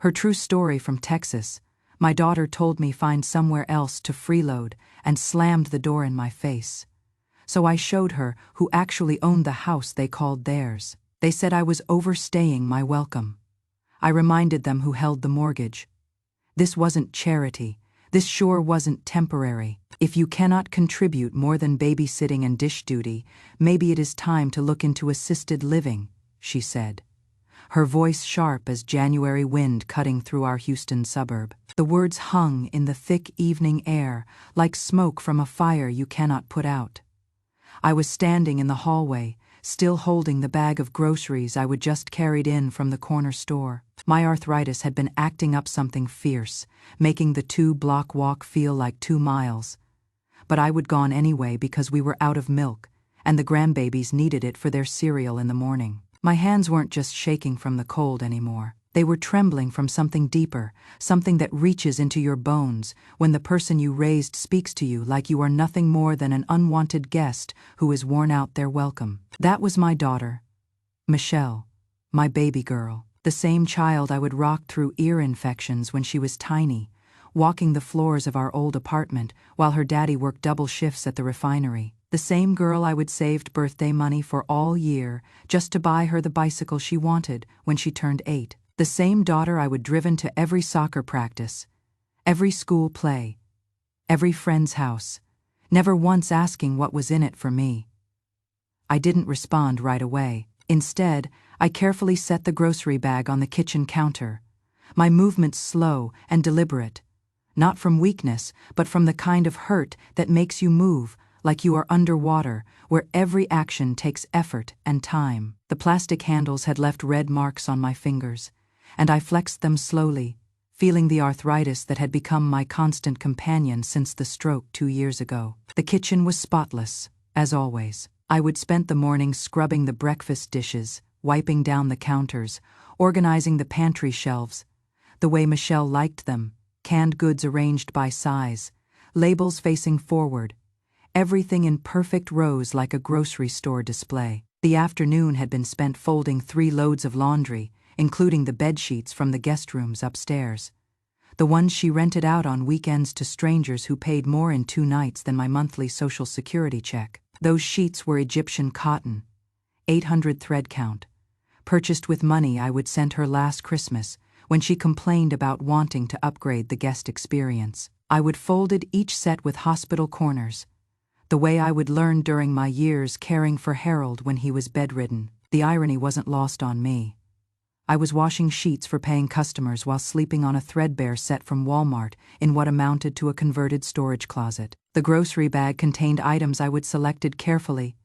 Her true story from Texas. My daughter told me find somewhere else to freeload and slammed the door in my face. So I showed her who actually owned the house they called theirs. They said I was overstaying my welcome. I reminded them who held the mortgage. This wasn't charity. This sure wasn't temporary. If you cannot contribute more than babysitting and dish duty, maybe it is time to look into assisted living, she said. Her voice sharp as January wind cutting through our Houston suburb. The words hung in the thick evening air, like smoke from a fire you cannot put out. I was standing in the hallway, still holding the bag of groceries I would just carried in from the corner store. My arthritis had been acting up something fierce, making the 2-block walk feel like 2 miles. But I would gone anyway because we were out of milk, and the grandbabies needed it for their cereal in the morning. My hands weren't just shaking from the cold anymore. They were trembling from something deeper, something that reaches into your bones when the person you raised speaks to you like you are nothing more than an unwanted guest who has worn out their welcome. That was my daughter, Michelle, my baby girl, the same child I would rock through ear infections when she was tiny, walking the floors of our old apartment while her daddy worked double shifts at the refinery. The same girl I would saved birthday money for all year just to buy her the bicycle she wanted when she turned 8. The same daughter I would driven to every soccer practice, every school play, every friend's house, never once asking what was in it for me. I didn't respond right away. Instead, I carefully set the grocery bag on the kitchen counter, my movements slow and deliberate, not from weakness, but from the kind of hurt that makes you move like you are underwater, where every action takes effort and time. The plastic handles had left red marks on my fingers, and I flexed them slowly, feeling the arthritis that had become my constant companion since the stroke 2 years ago. The kitchen was spotless, as always. I would spend the morning scrubbing the breakfast dishes, wiping down the counters, organizing the pantry shelves, the way Michelle liked them, canned goods arranged by size, labels facing forward, everything in perfect rows like a grocery store display. The afternoon had been spent folding 3 loads of laundry, including the bedsheets from the guest rooms upstairs. The ones she rented out on weekends to strangers who paid more in 2 nights than my monthly Social Security check. Those sheets were Egyptian cotton, 800 thread count, purchased with money I would send her last Christmas when she complained about wanting to upgrade the guest experience. I would folded each set with hospital corners, the way I would learn during my years caring for Harold when he was bedridden. The irony wasn't lost on me. I was washing sheets for paying customers while sleeping on a threadbare set from Walmart in what amounted to a converted storage closet. The grocery bag contained items I would selected carefully,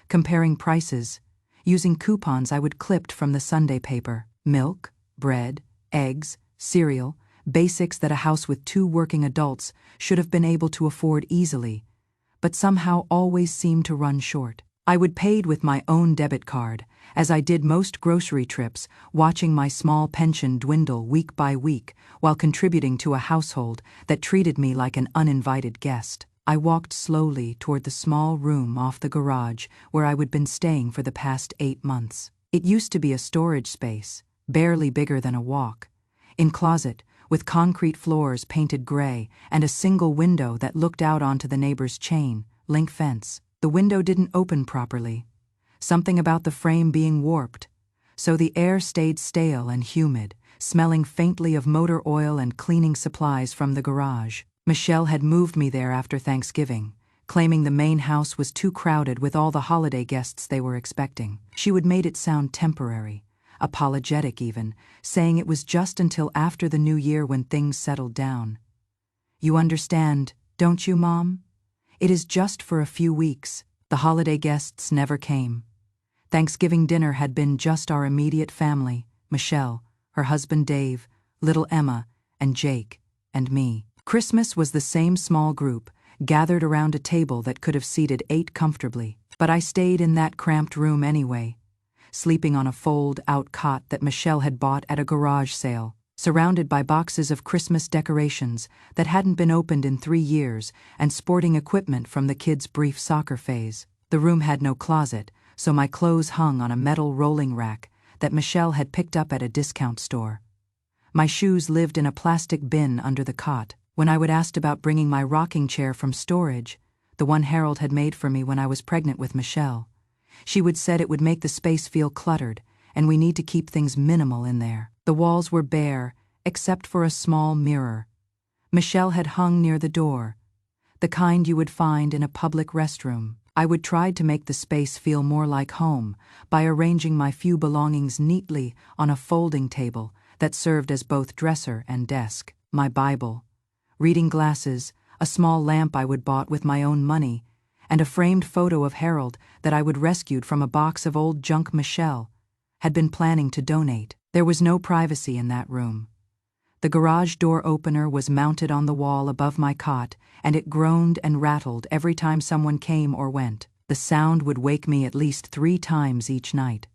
comparing prices, using coupons I would clipped from the Sunday paper. Milk, bread, eggs, cereal, basics that a house with 2 working adults should have been able to afford easily, but somehow always seemed to run short. I would pay with my own debit card, as I did most grocery trips, watching my small pension dwindle week by week while contributing to a household that treated me like an uninvited guest. I walked slowly toward the small room off the garage where I would been staying for the past 8 months. It used to be a storage space, barely bigger than a walk, in closet, with concrete floors painted gray and a single window that looked out onto the neighbor's chain link fence. The window didn't open properly, something about the frame being warped, so the air stayed stale and humid, smelling faintly of motor oil and cleaning supplies from the garage. Michelle had moved me there after Thanksgiving, claiming the main house was too crowded with all the holiday guests they were expecting. She would made it sound temporary, apologetic even, saying it was just until after the new year when things settled down. You understand, don't you, Mom? It is just for a few weeks. The holiday guests never came. Thanksgiving dinner had been just our immediate family, Michelle, her husband Dave, little Emma, and Jake, and me. Christmas was the same small group, gathered around a table that could have seated 8 comfortably. But I stayed in that cramped room anyway, sleeping on a fold-out cot that Michelle had bought at a garage sale, surrounded by boxes of Christmas decorations that hadn't been opened in 3 years and sporting equipment from the kids' brief soccer phase. The room had no closet, so my clothes hung on a metal rolling rack that Michelle had picked up at a discount store. My shoes lived in a plastic bin under the cot. When I would ask about bringing my rocking chair from storage, the one Harold had made for me when I was pregnant with Michelle, she would said it would make the space feel cluttered, and we need to keep things minimal in there. The walls were bare, except for a small mirror. Michelle had hung near the door, the kind you would find in a public restroom. I would try to make the space feel more like home by arranging my few belongings neatly on a folding table that served as both dresser and desk. My Bible, reading glasses, a small lamp I would bought with my own money, and a framed photo of Harold that I would rescued from a box of old junk Michelle had been planning to donate. There was no privacy in that room. The garage door opener was mounted on the wall above my cot, and it groaned and rattled every time someone came or went. The sound would wake me at least 3 times each night.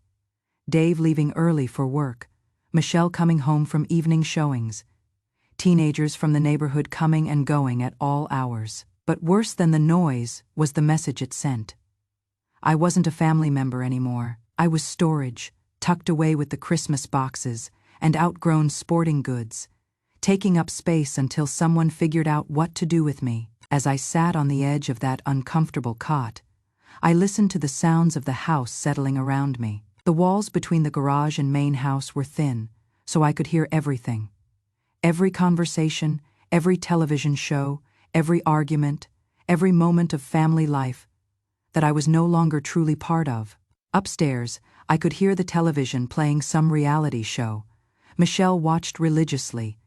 Dave leaving early for work, Michelle coming home from evening showings, teenagers from the neighborhood coming and going at all hours. But worse than the noise was the message it sent. I wasn't a family member anymore. I was storage, tucked away with the Christmas boxes and outgrown sporting goods, taking up space until someone figured out what to do with me. As I sat on the edge of that uncomfortable cot, I listened to the sounds of the house settling around me. The walls between the garage and main house were thin, so I could hear everything. Every conversation, every television show, every argument, every moment of family life that I was no longer truly part of. Upstairs, I could hear the television playing some reality show. Michelle watched religiously,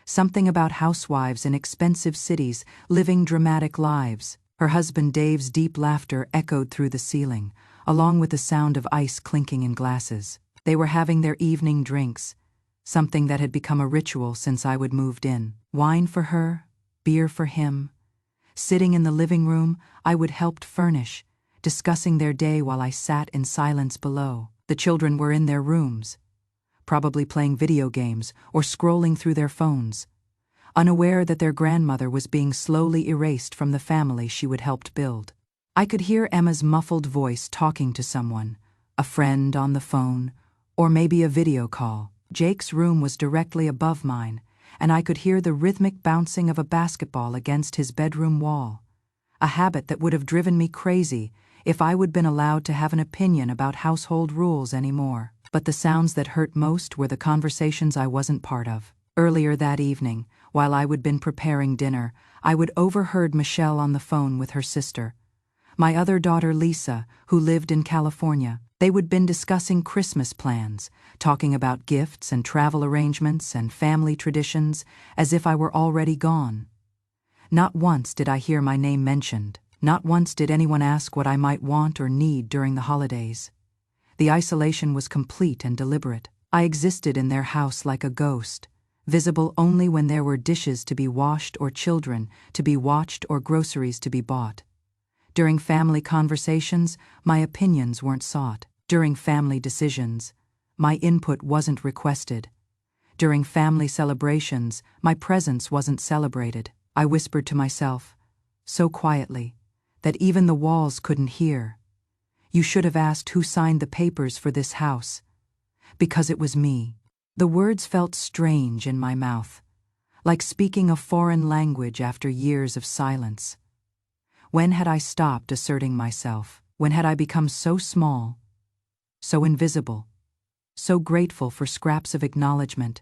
something about housewives in expensive cities living dramatic lives. Her husband Dave's deep laughter echoed through the ceiling, along with the sound of ice clinking in glasses. They were having their evening drinks, something that had become a ritual since I would moved in. Wine for her, beer for him. Sitting in the living room, I would help furnish, discussing their day while I sat in silence below. The children were in their rooms, probably playing video games or scrolling through their phones, unaware that their grandmother was being slowly erased from the family she would help build. I could hear Emma's muffled voice talking to someone, a friend on the phone, or maybe a video call. Jake's room was directly above mine, and I could hear the rhythmic bouncing of a basketball against his bedroom wall, a habit that would have driven me crazy if I would been allowed to have an opinion about household rules anymore. But the sounds that hurt most were the conversations I wasn't part of. Earlier that evening, while I would been preparing dinner, I would overheard Michelle on the phone with her sister, my other daughter Lisa, who lived in California. They would been discussing Christmas plans, talking about gifts and travel arrangements and family traditions, as if I were already gone. Not once did I hear my name mentioned. Not once did anyone ask what I might want or need during the holidays. The isolation was complete and deliberate. I existed in their house like a ghost, visible only when there were dishes to be washed or children to be watched or groceries to be bought. During family conversations, my opinions weren't sought. During family decisions, my input wasn't requested. During family celebrations, my presence wasn't celebrated. I whispered to myself, so quietly, that even the walls couldn't hear. You should have asked who signed the papers for this house. Because it was me. The words felt strange in my mouth, like speaking a foreign language after years of silence. When had I stopped asserting myself? When had I become so small, so invisible, so grateful for scraps of acknowledgement,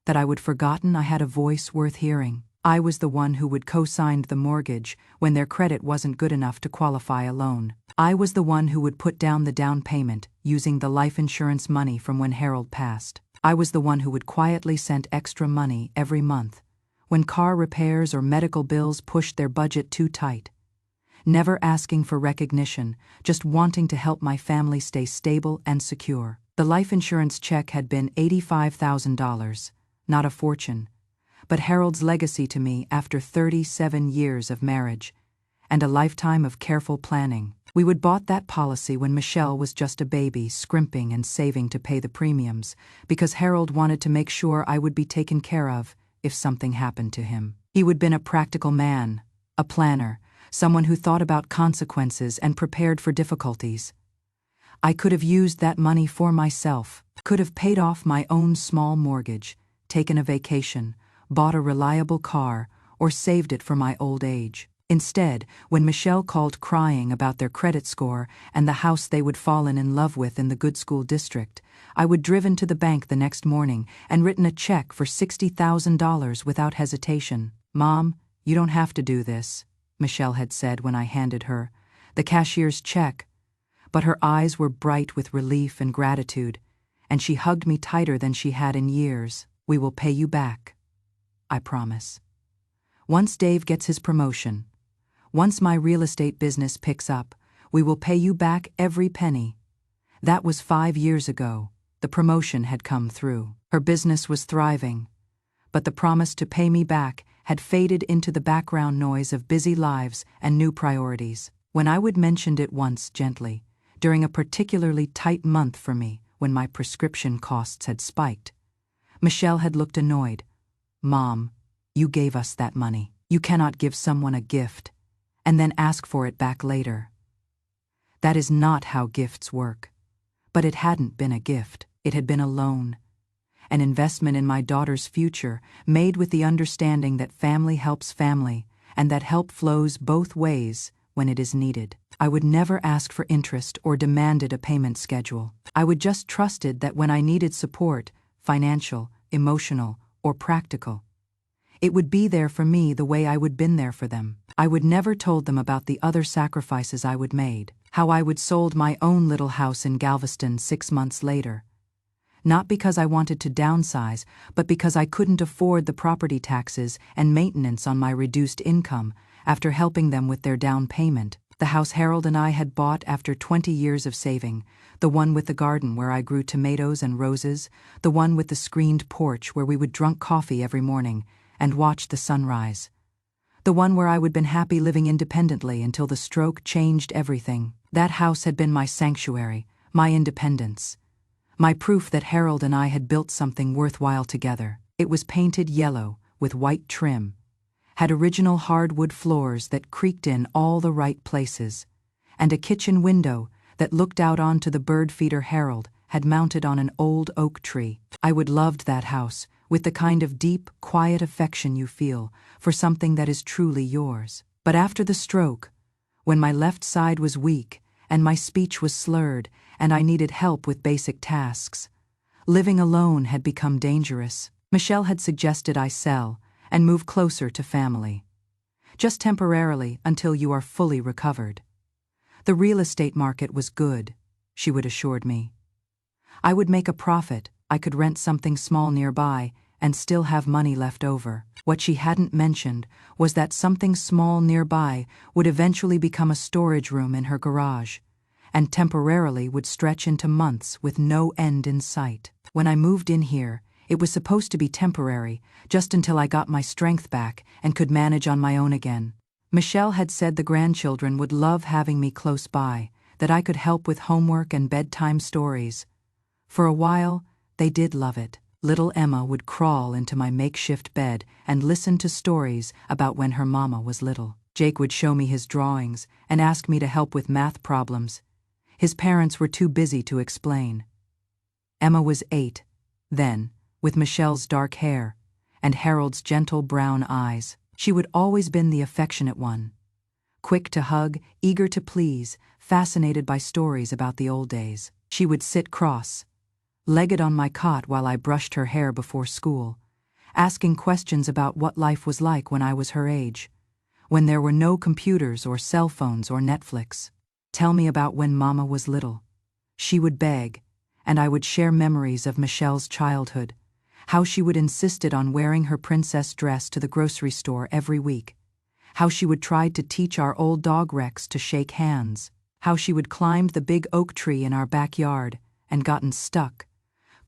that I would forgotten I had a voice worth hearing? I was the one who would co-sign the mortgage when their credit wasn't good enough to qualify a loan. I was the one who would put down the down payment using the life insurance money from when Harold passed. I was the one who would quietly send extra money every month when car repairs or medical bills pushed their budget too tight. Never asking for recognition, just wanting to help my family stay stable and secure. The life insurance check had been $85,000, not a fortune, but Harold's legacy to me after 37 years of marriage and a lifetime of careful planning. We would bought that policy when Michelle was just a baby, scrimping and saving to pay the premiums, because Harold wanted to make sure I would be taken care of if something happened to him. He would been a practical man, a planner, someone who thought about consequences and prepared for difficulties. I could have used that money for myself, could have paid off my own small mortgage, taken a vacation, bought a reliable car, or saved it for my old age. Instead, when Michelle called crying about their credit score and the house they would fallen in love with in the good school district, I would driven to the bank the next morning and written a check for $60,000 without hesitation. "Mom, you don't have to do this," Michelle had said when I handed her the cashier's check, but her eyes were bright with relief and gratitude, and she hugged me tighter than she had in years. "We will pay you back, I promise. Once Dave gets his promotion, once my real estate business picks up, we will pay you back every penny." That was 5 years ago. The promotion had come through. Her business was thriving, but the promise to pay me back had faded into the background noise of busy lives and new priorities. When I would mention it once gently, during a particularly tight month for me when my prescription costs had spiked, Michelle had looked annoyed. "Mom, you gave us that money. You cannot give someone a gift and then ask for it back later. That is not how gifts work." But it hadn't been a gift. It had been a loan. An investment in my daughter's future, made with the understanding that family helps family, and that help flows both ways when it is needed. I would never ask for interest or demanded a payment schedule. I would just trusted that when I needed support, financial, emotional, or practical, it would be there for me the way I would been there for them. I would never told them about the other sacrifices I would made, how I would sold my own little house in Galveston 6 months later. Not because I wanted to downsize, but because I couldn't afford the property taxes and maintenance on my reduced income after helping them with their down payment. The house Harold and I had bought after 20 years of saving, the one with the garden where I grew tomatoes and roses, the one with the screened porch where we would drink coffee every morning and watch the sunrise, the one where I would been happy living independently until the stroke changed everything. That house had been my sanctuary, my independence, my proof that Harold and I had built something worthwhile together. It was painted yellow with white trim, had original hardwood floors that creaked in all the right places, and a kitchen window that looked out onto the bird feeder Harold had mounted on an old oak tree. I would loved that house with the kind of deep, quiet affection you feel for something that is truly yours. But after the stroke, when my left side was weak and my speech was slurred and I needed help with basic tasks, living alone had become dangerous. Michelle had suggested I sell and move closer to family. Just temporarily until you are fully recovered. The real estate market was good, she would assured me. I would make a profit, I could rent something small nearby and still have money left over. What she hadn't mentioned was that something small nearby would eventually become a storage room in her garage, and temporarily would stretch into months with no end in sight. When I moved in here, it was supposed to be temporary, just until I got my strength back and could manage on my own again. Michelle had said the grandchildren would love having me close by, that I could help with homework and bedtime stories. For a while, they did love it. Little Emma would crawl into my makeshift bed and listen to stories about when her mama was little. Jake would show me his drawings and ask me to help with math problems. His parents were too busy to explain. Emma was 8, then, with Michelle's dark hair and Harold's gentle brown eyes. She would always been the affectionate one. Quick to hug, eager to please, fascinated by stories about the old days. She would sit cross-legged on my cot while I brushed her hair before school, asking questions about what life was like when I was her age, when there were no computers or cell phones or Netflix. "Tell me about when Mama was little," she would beg, and I would share memories of Michelle's childhood, how she would insisted on wearing her princess dress to the grocery store every week, how she would try to teach our old dog Rex to shake hands, how she would climbed the big oak tree in our backyard and gotten stuck,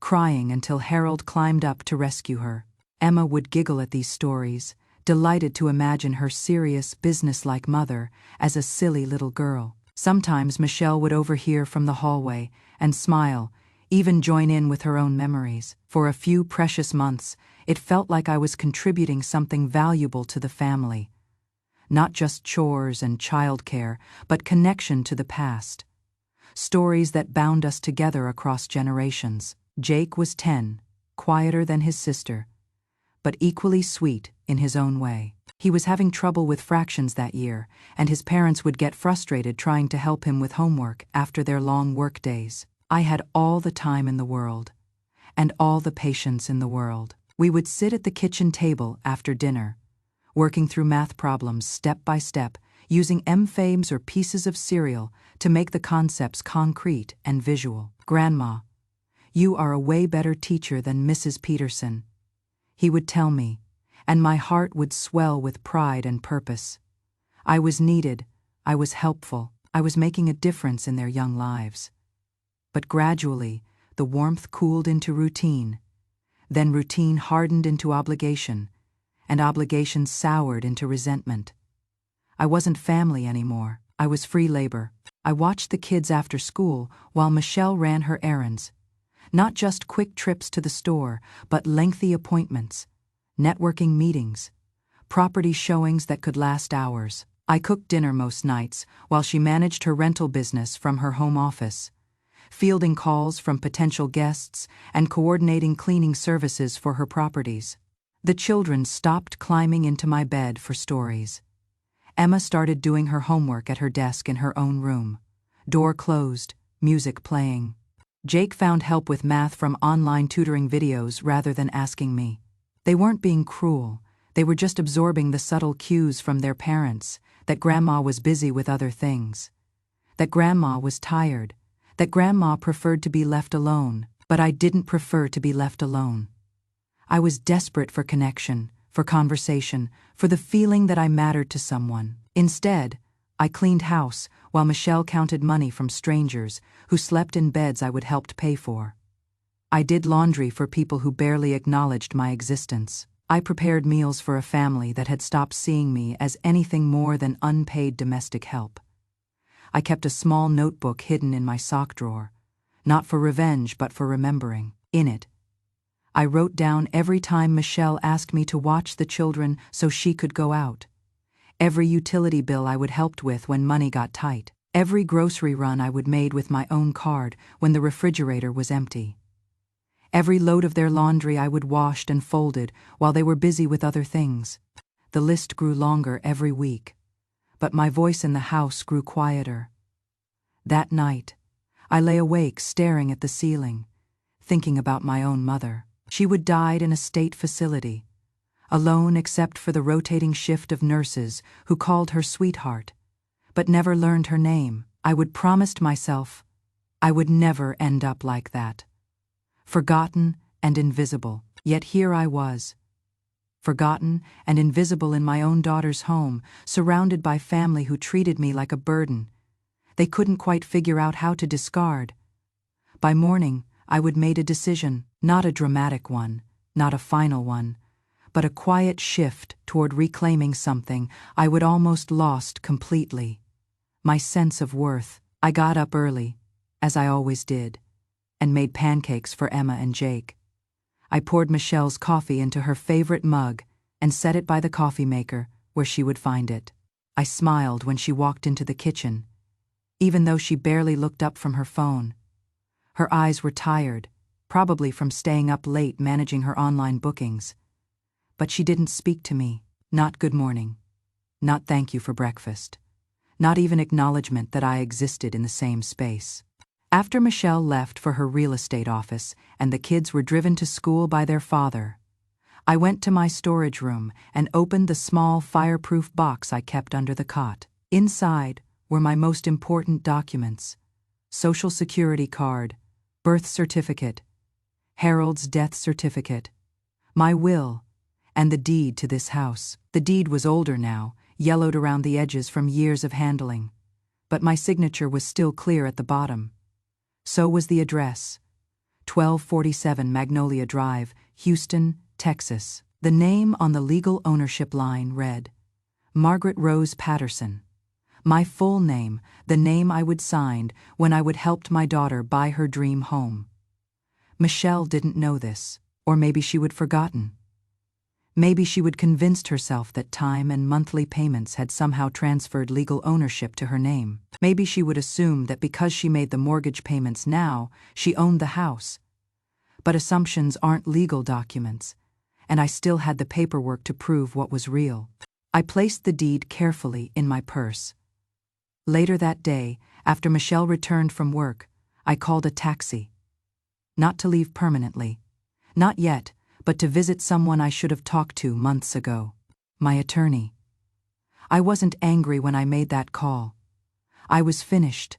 crying until Harold climbed up to rescue her. Emma would giggle at these stories, delighted to imagine her serious, businesslike mother as a silly little girl. Sometimes Michelle would overhear from the hallway and smile, even join in with her own memories. For a few precious months, it felt like I was contributing something valuable to the family. Not just chores and childcare, but connection to the past. Stories that bound us together across generations. Jake was 10, quieter than his sister, but equally sweet in his own way. He was having trouble with fractions that year, and his parents would get frustrated trying to help him with homework after their long work days. I had all the time in the world, and all the patience in the world. We would sit at the kitchen table after dinner, working through math problems step by step, using M-frames or pieces of cereal to make the concepts concrete and visual. "Grandma, you are a way better teacher than Mrs. Peterson," he would tell me, and my heart would swell with pride and purpose. I was needed, I was helpful, I was making a difference in their young lives. But gradually, the warmth cooled into routine. Then routine hardened into obligation, and obligation soured into resentment. I wasn't family anymore, I was free labor. I watched the kids after school while Michelle ran her errands. Not just quick trips to the store, but lengthy appointments, networking meetings, property showings that could last hours. I cooked dinner most nights while she managed her rental business from her home office, fielding calls from potential guests and coordinating cleaning services for her properties. The children stopped climbing into my bed for stories. Emma started doing her homework at her desk in her own room. Door closed, music playing. Jake found help with math from online tutoring videos rather than asking me. They weren't being cruel, they were just absorbing the subtle cues from their parents, that Grandma was busy with other things, that Grandma was tired, that Grandma preferred to be left alone, but I didn't prefer to be left alone. I was desperate for connection, for conversation, for the feeling that I mattered to someone. Instead, I cleaned house while Michelle counted money from strangers who slept in beds I would help pay for. I did laundry for people who barely acknowledged my existence. I prepared meals for a family that had stopped seeing me as anything more than unpaid domestic help. I kept a small notebook hidden in my sock drawer, not for revenge but for remembering. In it, I wrote down every time Michelle asked me to watch the children so she could go out, every utility bill I would help with when money got tight, every grocery run I would made with my own card when the refrigerator was empty, every load of their laundry I would washed and folded while they were busy with other things. The list grew longer every week, but my voice in the house grew quieter. That night, I lay awake staring at the ceiling, thinking about my own mother. She would died in a state facility, alone except for the rotating shift of nurses who called her sweetheart, but never learned her name. I would promised myself I would never end up like that. Forgotten and invisible, yet here I was. Forgotten and invisible in my own daughter's home, surrounded by family who treated me like a burden they couldn't quite figure out how to discard. By morning, I would made a decision, not a dramatic one, not a final one, but a quiet shift toward reclaiming something I would almost lost completely. My sense of worth. I got up early, as I always did, and made pancakes for Emma and Jake. I poured Michelle's coffee into her favorite mug and set it by the coffee maker where she would find it. I smiled when she walked into the kitchen, even though she barely looked up from her phone. Her eyes were tired, probably from staying up late managing her online bookings. But she didn't speak to me, not good morning, not thank you for breakfast, not even acknowledgement that I existed in the same space. After Michelle left for her real estate office and the kids were driven to school by their father, I went to my storage room and opened the small fireproof box I kept under the cot. Inside were my most important documents: Social Security card, birth certificate, Harold's death certificate, my will, and the deed to this house. The deed was older now, yellowed around the edges from years of handling, but my signature was still clear at the bottom. So was the address: 1247 Magnolia Drive, Houston, Texas. The name on the legal ownership line read, Margaret Rose Patterson. My full name, the name I would sign when I would help my daughter buy her dream home. Michelle didn't know this, or maybe she would forgotten. Maybe she would convinced herself that time and monthly payments had somehow transferred legal ownership to her name. Maybe she would assume that because she made the mortgage payments now, she owned the house. But assumptions aren't legal documents, and I still had the paperwork to prove what was real. I placed the deed carefully in my purse. Later that day, after Michelle returned from work, I called a taxi. Not to leave permanently. Not yet, but to visit someone I should have talked to months ago. My attorney. I wasn't angry when I made that call. I was finished.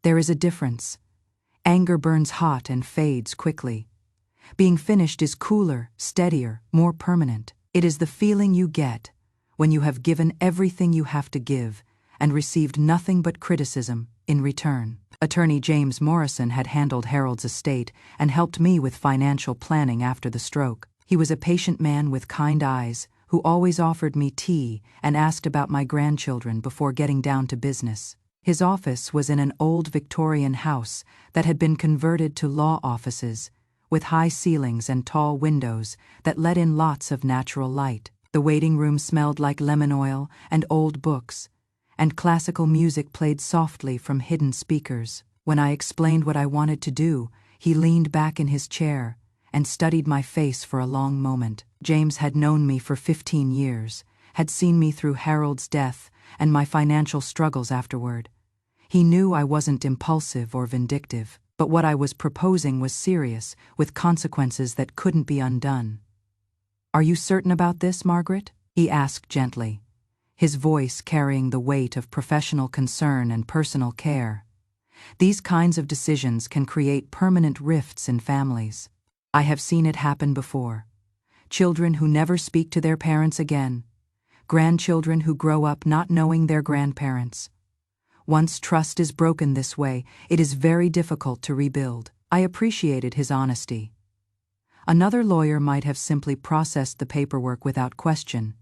There is a difference. Anger burns hot and fades quickly. Being finished is cooler, steadier, more permanent. It is the feeling you get when you have given everything you have to give and received nothing but criticism in return. Attorney James Morrison had handled Harold's estate and helped me with financial planning after the stroke. He was a patient man with kind eyes who always offered me tea and asked about my grandchildren before getting down to business. His office was in an old Victorian house that had been converted to law offices, with high ceilings and tall windows that let in lots of natural light. The waiting room smelled like lemon oil and old books, and classical music played softly from hidden speakers. When I explained what I wanted to do, he leaned back in his chair and studied my face for a long moment. James had known me for 15 years, had seen me through Harold's death and my financial struggles afterward. He knew I wasn't impulsive or vindictive, but what I was proposing was serious, with consequences that couldn't be undone. "Are you certain about this, Margaret?" he asked gently, his voice carrying the weight of professional concern and personal care. These kinds of decisions can create permanent rifts in families. I have seen it happen before. Children who never speak to their parents again. Grandchildren who grow up not knowing their grandparents. Once trust is broken this way, it is very difficult to rebuild. I appreciated his honesty. Another lawyer might have simply processed the paperwork without question,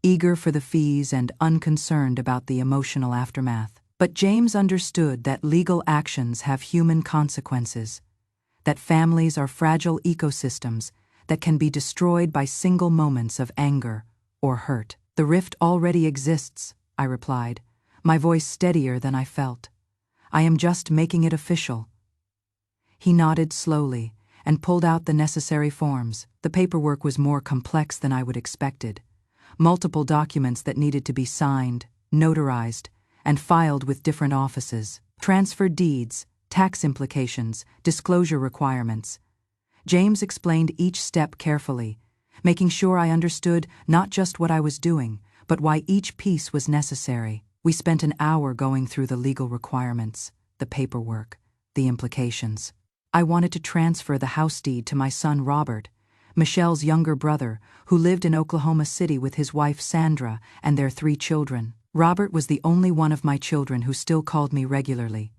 eager for the fees and unconcerned about the emotional aftermath. But James understood that legal actions have human consequences, that families are fragile ecosystems that can be destroyed by single moments of anger or hurt. "The rift already exists," I replied, my voice steadier than I felt. "I am just making it official." He nodded slowly and pulled out the necessary forms. The paperwork was more complex than I would expected. Multiple documents that needed to be signed, notarized, and filed with different offices. Transfer deeds, tax implications, disclosure requirements. James explained each step carefully, making sure I understood not just what I was doing, but why each piece was necessary. We spent an hour going through the legal requirements, the paperwork, the implications. I wanted to transfer the house deed to my son Robert, Michelle's younger brother, who lived in Oklahoma City with his wife Sandra and their 3 children. Robert was the only one of my children who still called me regularly,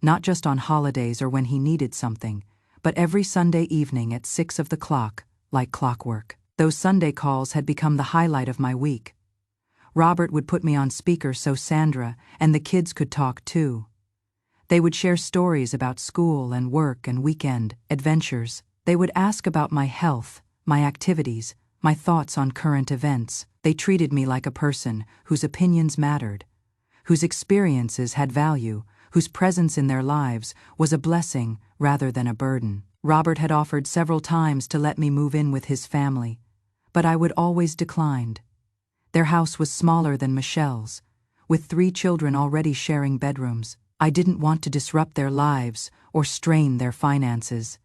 not just on holidays or when he needed something, but every Sunday evening at 6 of the clock, like clockwork. Those Sunday calls had become the highlight of my week. Robert would put me on speaker so Sandra and the kids could talk too. They would share stories about school and work and weekend adventures. They would ask about my health, my activities, my thoughts on current events. They treated me like a person whose opinions mattered, whose experiences had value, whose presence in their lives was a blessing rather than a burden. Robert had offered several times to let me move in with his family, but I would always declined. Their house was smaller than Michelle's, with 3 children already sharing bedrooms. I didn't want to disrupt their lives or strain their finances.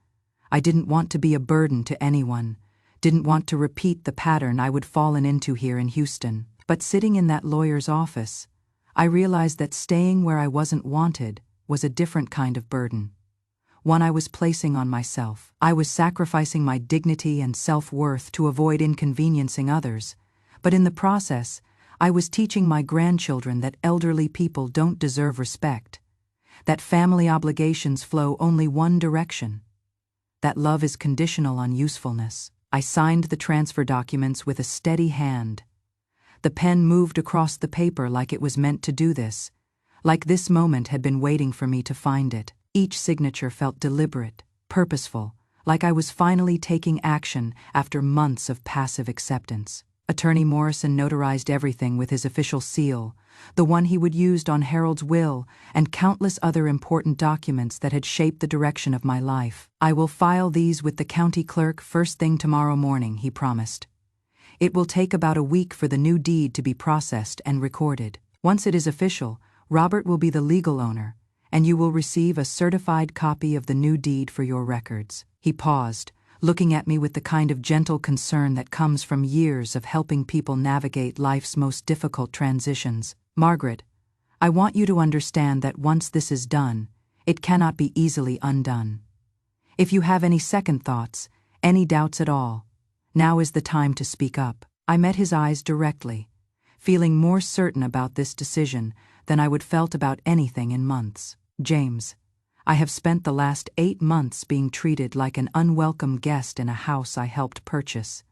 I didn't want to be a burden to anyone, didn't want to repeat the pattern I would fallen into here in Houston. But sitting in that lawyer's office, I realized that staying where I wasn't wanted was a different kind of burden, one I was placing on myself. I was sacrificing my dignity and self-worth to avoid inconveniencing others, but in the process, I was teaching my grandchildren that elderly people don't deserve respect, that family obligations flow only one direction, that love is conditional on usefulness. I signed the transfer documents with a steady hand. The pen moved across the paper like it was meant to do this, like this moment had been waiting for me to find it. Each signature felt deliberate, purposeful, like I was finally taking action after months of passive acceptance. Attorney Morrison notarized everything with his official seal, the one he would use on Harold's will, and countless other important documents that had shaped the direction of my life. "I will file these with the county clerk first thing tomorrow morning," he promised. "It will take about a week for the new deed to be processed and recorded. Once it is official, Robert will be the legal owner, and you will receive a certified copy of the new deed for your records." He paused, looking at me with the kind of gentle concern that comes from years of helping people navigate life's most difficult transitions. "Margaret, I want you to understand that once this is done, it cannot be easily undone. If you have any second thoughts, any doubts at all, now is the time to speak up." I met his eyes directly, feeling more certain about this decision than I would felt about anything in months. "James, I have spent the last 8 months being treated like an unwelcome guest in a house I helped purchase.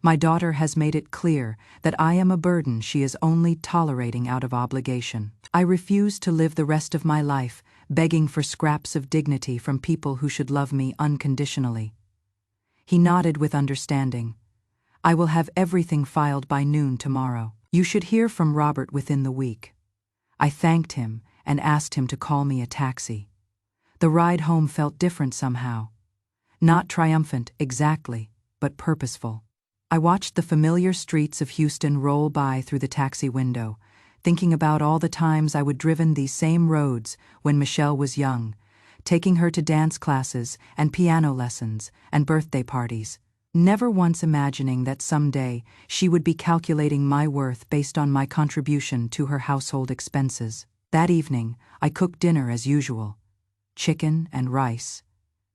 My daughter has made it clear that I am a burden she is only tolerating out of obligation. I refuse to live the rest of my life begging for scraps of dignity from people who should love me unconditionally." He nodded with understanding. "I will have everything filed by noon tomorrow. You should hear from Robert within the week." I thanked him and asked him to call me a taxi. The ride home felt different somehow. Not triumphant exactly, but purposeful. I watched the familiar streets of Houston roll by through the taxi window, thinking about all the times I would driven these same roads when Michelle was young, taking her to dance classes and piano lessons and birthday parties, never once imagining that someday she would be calculating my worth based on my contribution to her household expenses. That evening, I cooked dinner as usual. Chicken and rice,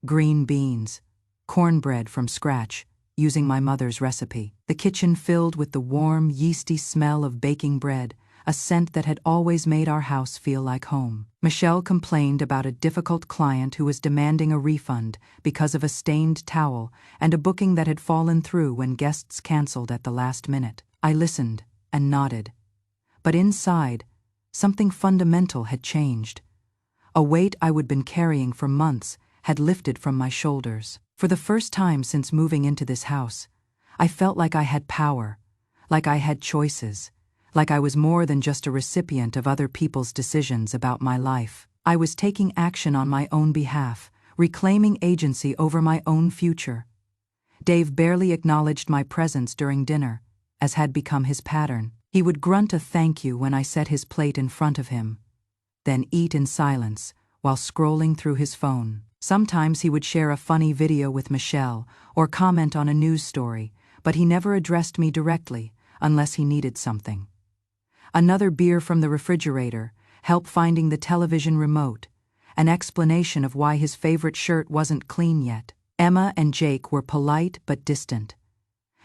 green beans, cornbread from scratch, using my mother's recipe. The kitchen filled with the warm, yeasty smell of baking bread, a scent that had always made our house feel like home. Michelle complained about a difficult client who was demanding a refund because of a stained towel and a booking that had fallen through when guests canceled at the last minute. I listened and nodded. But inside, something fundamental had changed. A weight I would been carrying for months had lifted from my shoulders. For the first time since moving into this house, I felt like I had power, like I had choices, like I was more than just a recipient of other people's decisions about my life. I was taking action on my own behalf, reclaiming agency over my own future. Dave barely acknowledged my presence during dinner, as had become his pattern. He would grunt a thank you when I set his plate in front of him, then eat in silence while scrolling through his phone. Sometimes he would share a funny video with Michelle or comment on a news story, but he never addressed me directly unless he needed something. Another beer from the refrigerator, help finding the television remote, an explanation of why his favorite shirt wasn't clean yet. Emma and Jake were polite but distant.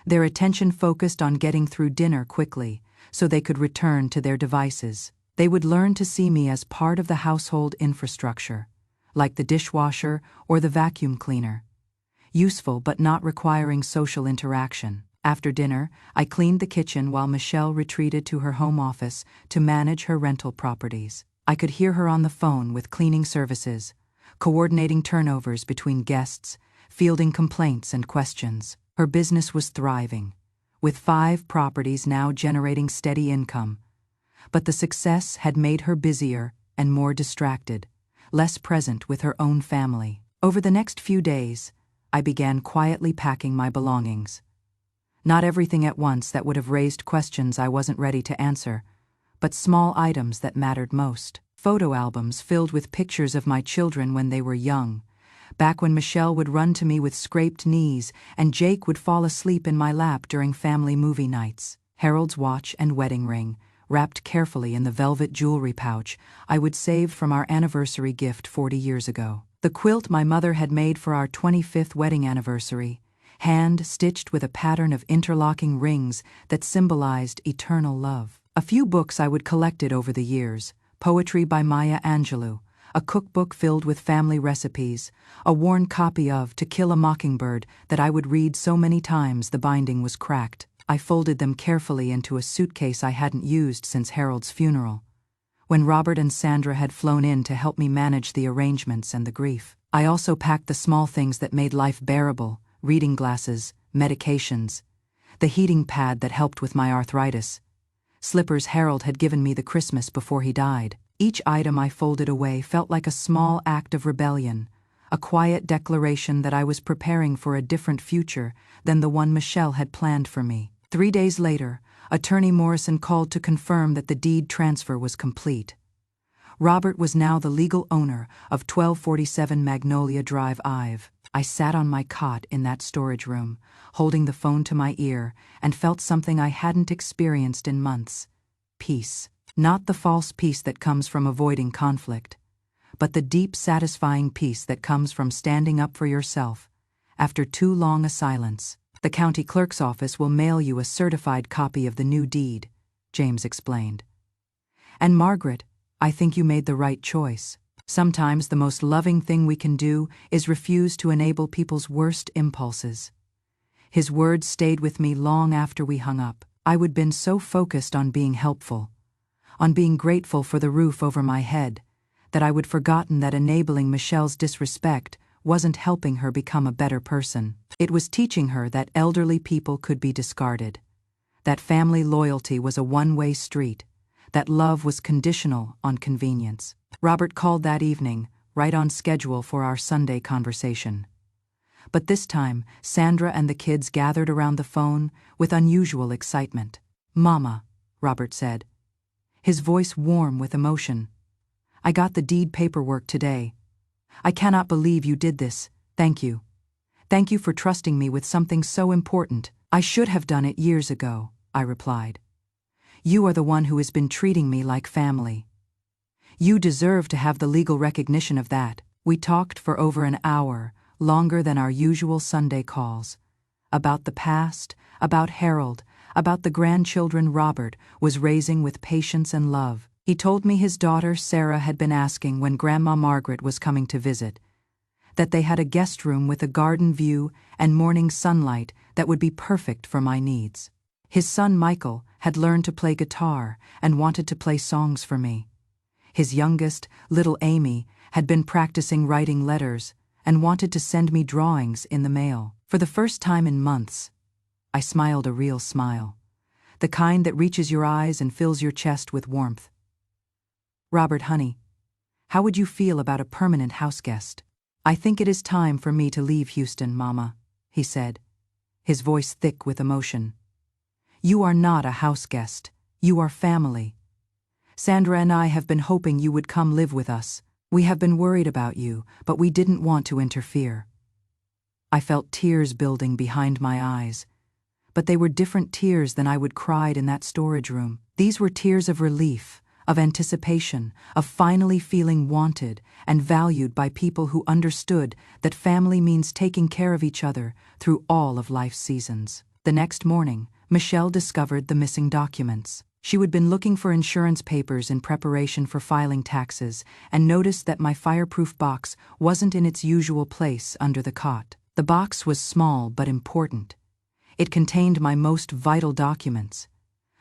Their attention focused on getting through dinner quickly so they could return to their devices. They would learn to see me as part of the household infrastructure, like the dishwasher or the vacuum cleaner. Useful but not requiring social interaction. After dinner, I cleaned the kitchen while Michelle retreated to her home office to manage her rental properties. I could hear her on the phone with cleaning services, coordinating turnovers between guests, fielding complaints and questions. Her business was thriving, with 5 properties now generating steady income. But the success had made her busier and more distracted, less present with her own family. Over the next few days, I began quietly packing my belongings. Not everything at once that would have raised questions I wasn't ready to answer, but small items that mattered most. Photo albums filled with pictures of my children when they were young, back when Michelle would run to me with scraped knees and Jake would fall asleep in my lap during family movie nights. Harold's watch and wedding ring, wrapped carefully in the velvet jewelry pouch I would saved from our anniversary gift 40 years ago. The quilt my mother had made for our 25th wedding anniversary, hand-stitched with a pattern of interlocking rings that symbolized eternal love. A few books I would collected over the years, poetry by Maya Angelou, a cookbook filled with family recipes, a worn copy of To Kill a Mockingbird that I would read so many times the binding was cracked. I folded them carefully into a suitcase I hadn't used since Harold's funeral, when Robert and Sandra had flown in to help me manage the arrangements and the grief. I also packed the small things that made life bearable, reading glasses, medications. the heating pad that helped with my arthritis, slippers Harold had given me the Christmas before he died. Each item I folded away felt like a small act of rebellion, a quiet declaration that I was preparing for a different future than the one Michelle had planned for me. 3 days later, Attorney Morrison called to confirm that the deed transfer was complete. Robert was now the legal owner of 1247 Magnolia Drive Ive. I sat on my cot in that storage room, holding the phone to my ear, and felt something I hadn't experienced in months. Peace. Not the false peace that comes from avoiding conflict, but the deep, satisfying peace that comes from standing up for yourself after too long a silence. The county clerk's office will mail you a certified copy of the new deed, James explained. And Margaret, I think you made the right choice. Sometimes the most loving thing we can do is refuse to enable people's worst impulses. His words stayed with me long after we hung up. I would been so focused on being helpful, on being grateful for the roof over my head, that I would forgotten that enabling Michelle's disrespect wasn't helping her become a better person. It was teaching her that elderly people could be discarded, that family loyalty was a one-way street, that love was conditional on convenience. Robert called that evening, right on schedule for our Sunday conversation. But this time, Sandra and the kids gathered around the phone with unusual excitement. "Mama," Robert said, his voice warm with emotion, "I got the deed paperwork today. I cannot believe you did this. Thank you. Thank you for trusting me with something so important." "I should have done it years ago," I replied. "You are the one who has been treating me like family. You deserve to have the legal recognition of that." We talked for over an hour, longer than our usual Sunday calls. About the past, about Harold, about the grandchildren Robert was raising with patience and love. He told me his daughter Sarah had been asking when Grandma Margaret was coming to visit, that they had a guest room with a garden view and morning sunlight that would be perfect for my needs. His son Michael had learned to play guitar and wanted to play songs for me. His youngest, little Amy, had been practicing writing letters and wanted to send me drawings in the mail. For the first time in months, I smiled a real smile, the kind that reaches your eyes and fills your chest with warmth. "Robert, honey, how would you feel about a permanent house guest?" "I think it is time for me to leave Houston, Mama," he said, his voice thick with emotion. "You are not a house guest. You are family. Sandra and I have been hoping you would come live with us. We have been worried about you, but we didn't want to interfere." I felt tears building behind my eyes, but they were different tears than I would cried in that storage room. These were tears of relief, of anticipation, of finally feeling wanted and valued by people who understood that family means taking care of each other through all of life's seasons. The next morning, Michelle discovered the missing documents. She had been looking for insurance papers in preparation for filing taxes and noticed that my fireproof box wasn't in its usual place under the cot. The box was small but important. It contained my most vital documents,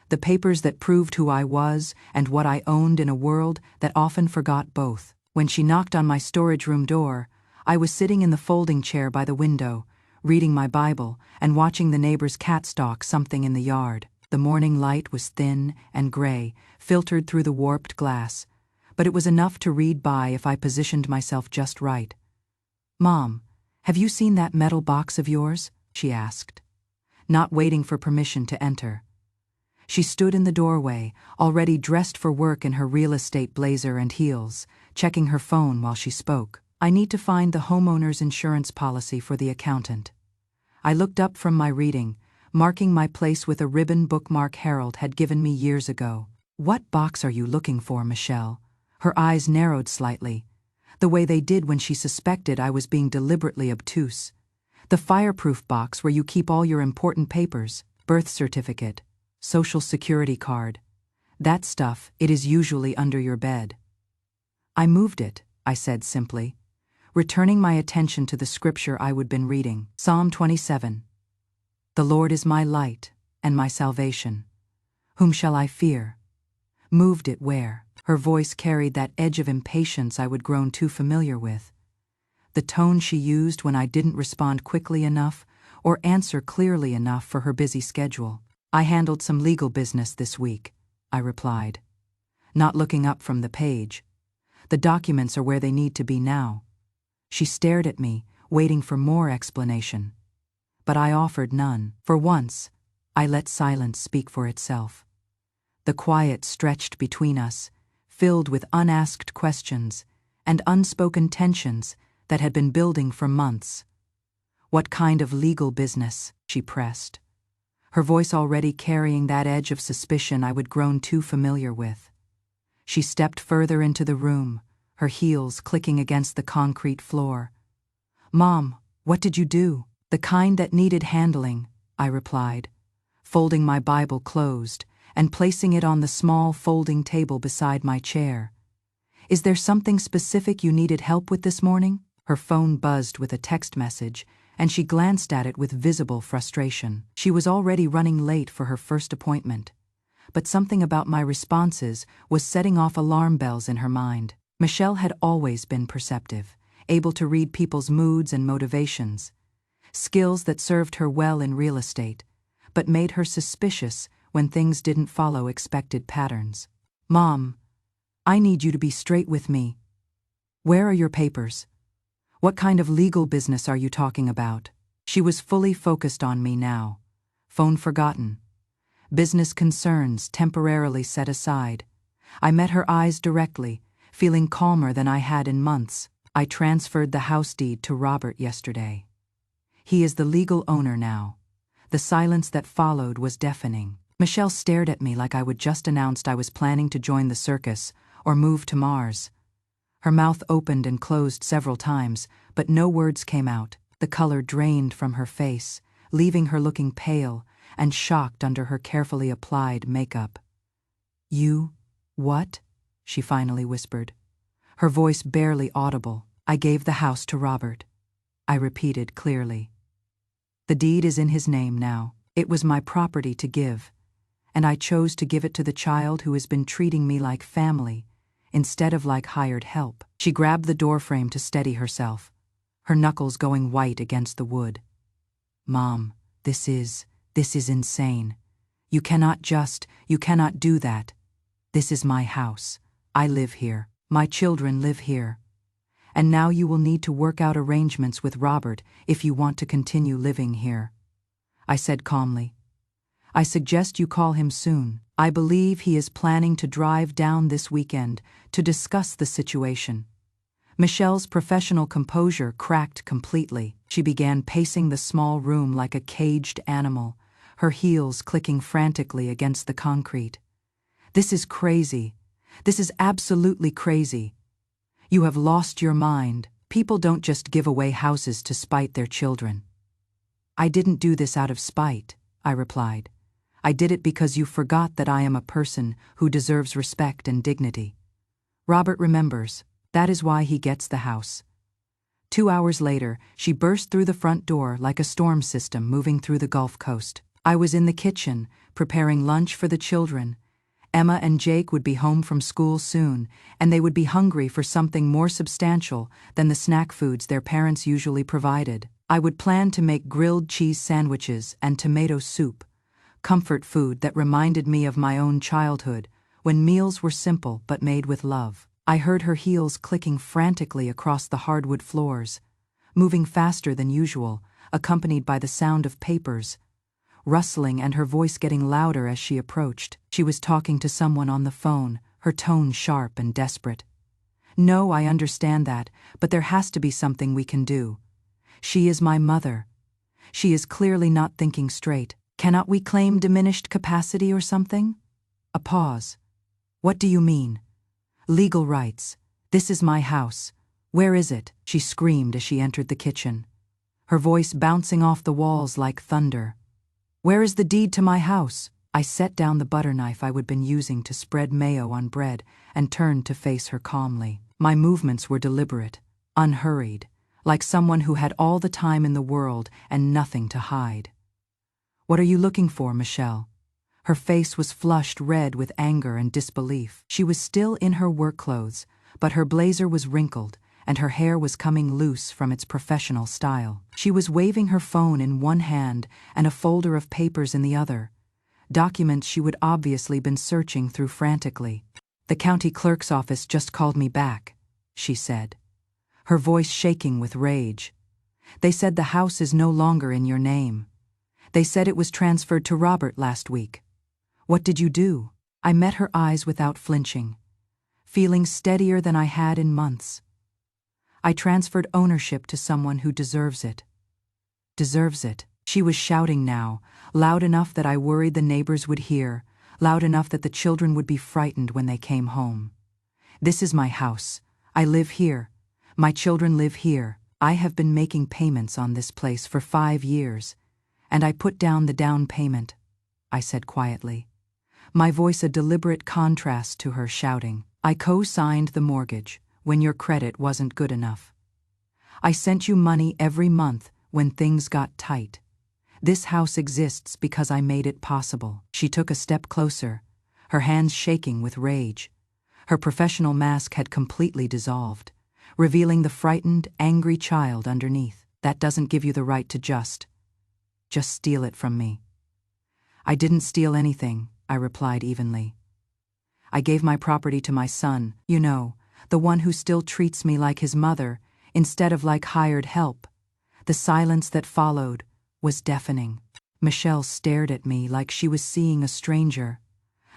the papers that proved who I was and what I owned in a world that often forgot both. When she knocked on my storage room door, I was sitting in the folding chair by the window, reading my Bible and watching the neighbor's cat stalk something in the yard. The morning light was thin and gray, filtered through the warped glass, but it was enough to read by if I positioned myself just right. "Mom, have you seen that metal box of yours?" she asked, not waiting for permission to enter. She stood in the doorway, already dressed for work in her real estate blazer and heels, checking her phone while she spoke. "I need to find the homeowner's insurance policy for the accountant." I looked up from my reading, marking my place with a ribbon bookmark Harold had given me years ago. "What box are you looking for, Michelle?" Her eyes narrowed slightly, the way they did when she suspected I was being deliberately obtuse. "The fireproof box where you keep all your important papers, birth certificate, Social Security card. That stuff, it is usually under your bed." "I moved it," I said simply, returning my attention to the scripture I had been reading. Psalm 27. "The Lord is my light and my salvation. Whom shall I fear?" "Moved it where?" Her voice carried that edge of impatience I would grown too familiar with. The tone she used when I didn't respond quickly enough or answer clearly enough for her busy schedule. "I handled some legal business this week," I replied, not looking up from the page. "The documents are where they need to be now." She stared at me, waiting for more explanation. But I offered none. For once, I let silence speak for itself. The quiet stretched between us, filled with unasked questions and unspoken tensions that had been building for months. "What kind of legal business?" she pressed, her voice already carrying that edge of suspicion I would grown too familiar with. She stepped further into the room, her heels clicking against the concrete floor. "Mom, what did you do?" "The kind that needed handling," I replied, folding my Bible closed and placing it on the small folding table beside my chair. "Is there something specific you needed help with this morning?" Her phone buzzed with a text message, and she glanced at it with visible frustration. She was already running late for her first appointment, but something about my responses was setting off alarm bells in her mind. Michelle had always been perceptive, able to read people's moods and motivations, skills that served her well in real estate, but made her suspicious when things didn't follow expected patterns. "Mom, I need you to be straight with me. Where are your papers? What kind of legal business are you talking about?" She was fully focused on me now. Phone forgotten. Business concerns temporarily set aside. I met her eyes directly, feeling calmer than I had in months. "I transferred the house deed to Robert yesterday. He is the legal owner now." The silence that followed was deafening. Michelle stared at me like I would just announced I was planning to join the circus or move to Mars. Her mouth opened and closed several times, but no words came out. The color drained from her face, leaving her looking pale and shocked under her carefully applied makeup. "You, what?" she finally whispered, her voice barely audible. "I gave the house to Robert," I repeated clearly. "The deed is in his name now. It was my property to give, and I chose to give it to the child who has been treating me like family instead of like hired help." She grabbed the doorframe to steady herself, her knuckles going white against the wood. "Mom, this is insane. You cannot do that. This is my house. I live here. My children live here. And now you will need to work out arrangements with Robert if you want to continue living here," I said calmly. "I suggest you call him soon. I believe he is planning to drive down this weekend to discuss the situation." Michelle's professional composure cracked completely. She began pacing the small room like a caged animal, her heels clicking frantically against the concrete. "This is crazy. This is absolutely crazy. You have lost your mind. People don't just give away houses to spite their children." "I didn't do this out of spite," I replied. "I did it because you forgot that I am a person who deserves respect and dignity. Robert remembers. That is why he gets the house." 2 hours later, she burst through the front door like a storm system moving through the Gulf Coast. I was in the kitchen, preparing lunch for the children. Emma and Jake would be home from school soon, and they would be hungry for something more substantial than the snack foods their parents usually provided. I would plan to make grilled cheese sandwiches and tomato soup, comfort food that reminded me of my own childhood, when meals were simple but made with love. I heard her heels clicking frantically across the hardwood floors, moving faster than usual, accompanied by the sound of papers rustling and her voice getting louder as she approached. She was talking to someone on the phone, her tone sharp and desperate. "No, I understand that, but there has to be something we can do. She is my mother. She is clearly not thinking straight. Cannot we claim diminished capacity or something?" A pause. "What do you mean?" "Legal rights. This is my house. Where is it?" she screamed as she entered the kitchen, her voice bouncing off the walls like thunder. "Where is the deed to my house?" I set down the butter knife I had been using to spread mayo on bread and turned to face her calmly. My movements were deliberate, unhurried, like someone who had all the time in the world and nothing to hide. "What are you looking for, Michelle?" Her face was flushed red with anger and disbelief. She was still in her work clothes, but her blazer was wrinkled, and her hair was coming loose from its professional style. She was waving her phone in one hand and a folder of papers in the other, documents she would obviously been searching through frantically. "The county clerk's office just called me back," she said, her voice shaking with rage. "They said the house is no longer in your name. They said it was transferred to Robert last week. What did you do?" I met her eyes without flinching, feeling steadier than I had in months. "I transferred ownership to someone who deserves it." "Deserves it?" She was shouting now, loud enough that I worried the neighbors would hear, loud enough that the children would be frightened when they came home. "This is my house. I live here. My children live here. I have been making payments on this place for 5 years, and I put down the down payment," I said quietly, my voice a deliberate contrast to her shouting. "I co-signed the mortgage when your credit wasn't good enough. I sent you money every month when things got tight. This house exists because I made it possible." She took a step closer, her hands shaking with rage. Her professional mask had completely dissolved, revealing the frightened, angry child underneath. "That doesn't give you the right to just steal it from me." "I didn't steal anything," I replied evenly. "I gave my property to my son, you know, the one who still treats me like his mother instead of like hired help." The silence that followed was deafening. Michelle stared at me like she was seeing a stranger,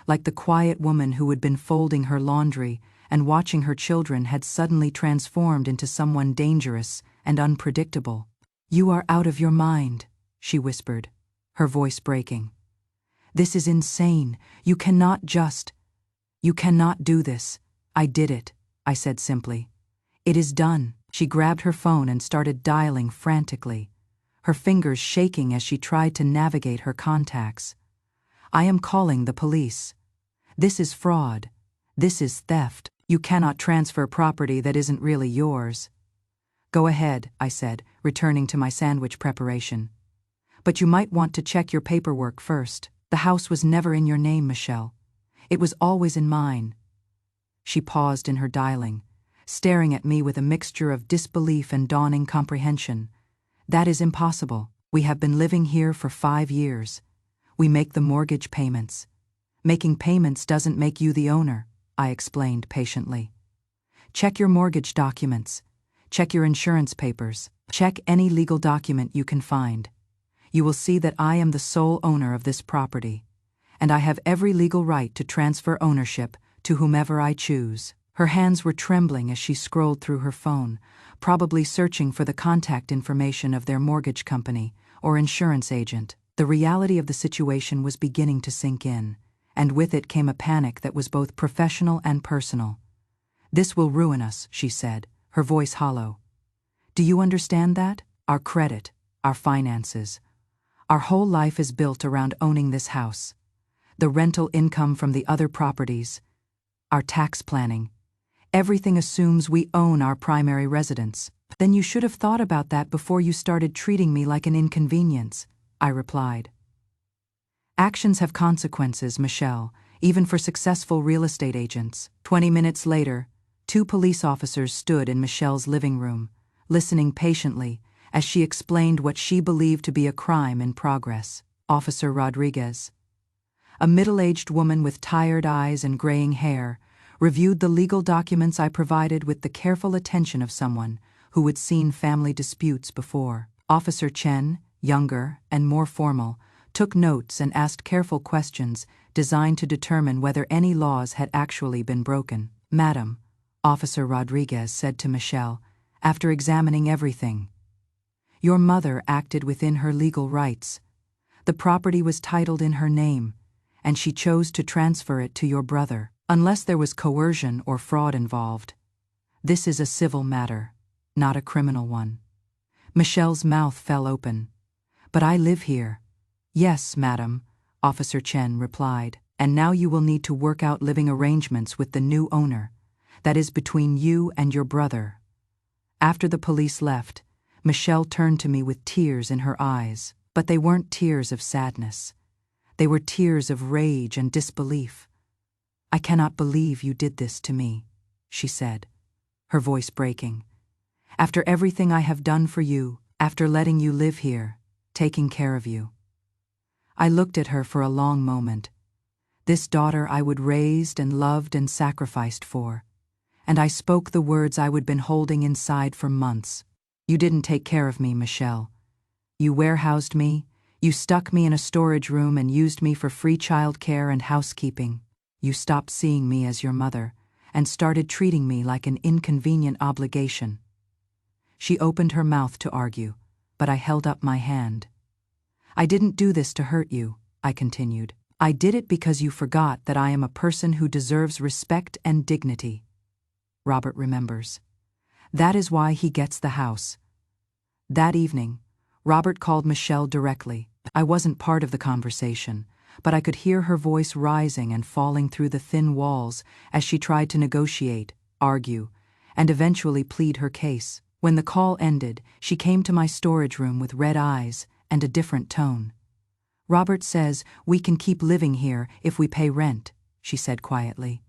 like the quiet woman who had been folding her laundry and watching her children had suddenly transformed into someone dangerous and unpredictable. "You are out of your mind," she whispered, her voice breaking. "This is insane. You cannot do this." "I did it," I said simply. "It is done." She grabbed her phone and started dialing frantically, her fingers shaking as she tried to navigate her contacts. "I am calling the police. This is fraud. This is theft. You cannot transfer property that isn't really yours." "Go ahead," I said, returning to my sandwich preparation. "But you might want to check your paperwork first. The house was never in your name, Michelle. It was always in mine." She paused in her dialing, staring at me with a mixture of disbelief and dawning comprehension. "That is impossible. We have been living here for 5 years. We make the mortgage payments. Making payments doesn't make you the owner," I explained patiently. "Check your mortgage documents. Check your insurance papers. Check any legal document you can find. You will see that I am the sole owner of this property, and I have every legal right to transfer ownership to whomever I choose." Her hands were trembling as she scrolled through her phone, probably searching for the contact information of their mortgage company or insurance agent. The reality of the situation was beginning to sink in, and with it came a panic that was both professional and personal. "This will ruin us," she said, her voice hollow. "Do you understand that? Our credit, our finances. Our whole life is built around owning this house. The rental income from the other properties, our tax planning. Everything assumes we own our primary residence." "Then you should have thought about that before you started treating me like an inconvenience," I replied. "Actions have consequences, Michelle, even for successful real estate agents." 20 minutes later, 2 police officers stood in Michelle's living room, listening patiently as she explained what she believed to be a crime in progress. Officer Rodriguez, a middle-aged woman with tired eyes and graying hair, reviewed the legal documents I provided with the careful attention of someone who had seen family disputes before. Officer Chen, younger and more formal, took notes and asked careful questions designed to determine whether any laws had actually been broken. "Madam," Officer Rodriguez said to Michelle, after examining everything, "your mother acted within her legal rights. The property was titled in her name, and she chose to transfer it to your brother. Unless there was coercion or fraud involved, this is a civil matter, not a criminal one." Michelle's mouth fell open. "But I live here." "Yes, madam," Officer Chen replied, "and now you will need to work out living arrangements with the new owner, that is between you and your brother." After the police left, Michelle turned to me with tears in her eyes, but they weren't tears of sadness. They were tears of rage and disbelief. "I cannot believe you did this to me," she said, her voice breaking. After everything I have done for you, after letting you live here, taking care of you." I looked at her for a long moment. This daughter I would raised and loved and sacrificed for. And I spoke the words I would been holding inside for months. "You didn't take care of me, Michelle. You warehoused me, you stuck me in a storage room and used me for free childcare and housekeeping. You stopped seeing me as your mother and started treating me like an inconvenient obligation." She opened her mouth to argue, but I held up my hand. "I didn't do this to hurt you," I continued. "I did it because you forgot that I am a person who deserves respect and dignity." Robert remembers. That is why he gets the house. That evening, Robert called Michelle directly. I wasn't part of the conversation, but I could hear her voice rising and falling through the thin walls as she tried to negotiate, argue, and eventually plead her case. When the call ended, she came to my storage room with red eyes and a different tone. "Robert says we can keep living here if we pay rent," she said quietly.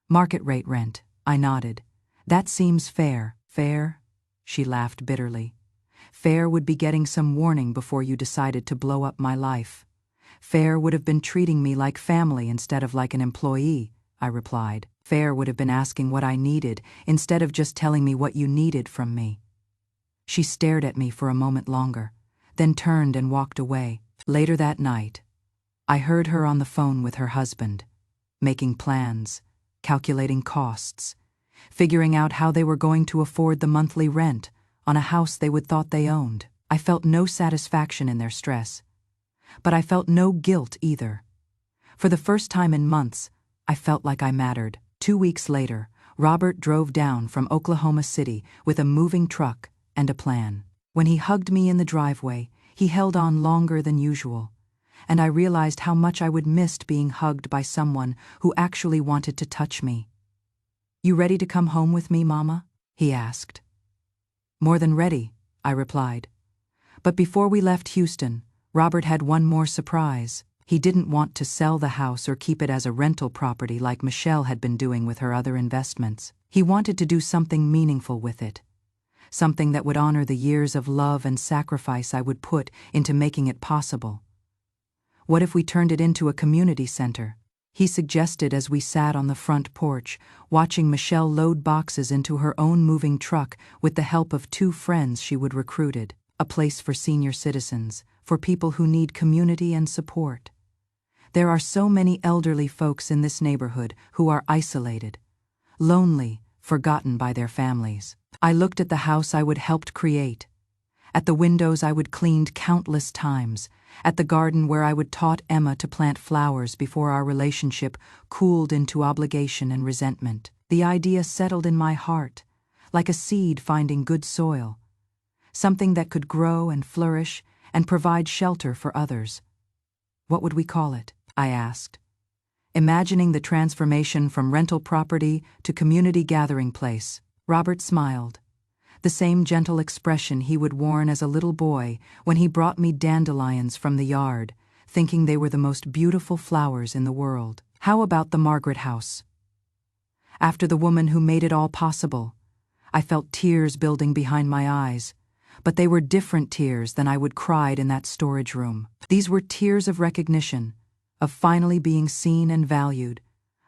"Market rate rent," I nodded. "That seems fair." "Fair?" She laughed bitterly. "Fair would be getting some warning before you decided to blow up my life. Fair would have been treating me like family instead of like an employee," I replied. "Fair would have been asking what I needed instead of just telling me what you needed from me." She stared at me for a moment longer, then turned and walked away. Later that night, I heard her on the phone with her husband, making plans, calculating costs, figuring out how they were going to afford the monthly rent on a house they would thought they owned. I felt no satisfaction in their stress, but I felt no guilt either. For the first time in months, I felt like I mattered. 2 weeks later, Robert drove down from Oklahoma City with a moving truck and a plan. When he hugged me in the driveway, he held on longer than usual, and I realized how much I would missed being hugged by someone who actually wanted to touch me. "You ready to come home with me, Mama?" he asked. "More than ready," I replied. But before we left Houston, Robert had one more surprise. He didn't want to sell the house or keep it as a rental property like Michelle had been doing with her other investments. He wanted to do something meaningful with it, something that would honor the years of love and sacrifice I would put into making it possible. "What if we turned it into a community center?" he suggested as we sat on the front porch, watching Michelle load boxes into her own moving truck with the help of 2 friends she would recruited. A place for senior citizens, for people who need community and support. There are so many elderly folks in this neighborhood who are isolated, lonely, forgotten by their families. I looked at the house I would helped create, at the windows I would cleaned countless times, at the garden where I would taught Emma to plant flowers before our relationship cooled into obligation and resentment. The idea settled in my heart, like a seed finding good soil, something that could grow and flourish and provide shelter for others. "What would we call it?" I asked, imagining the transformation from rental property to community gathering place. Robert smiled, the same gentle expression he would worn as a little boy when he brought me dandelions from the yard, thinking they were the most beautiful flowers in the world. "How about the Margaret house?" After the woman who made it all possible, I felt tears building behind my eyes, but they were different tears than I would cried in that storage room. These were tears of recognition, of finally being seen and valued,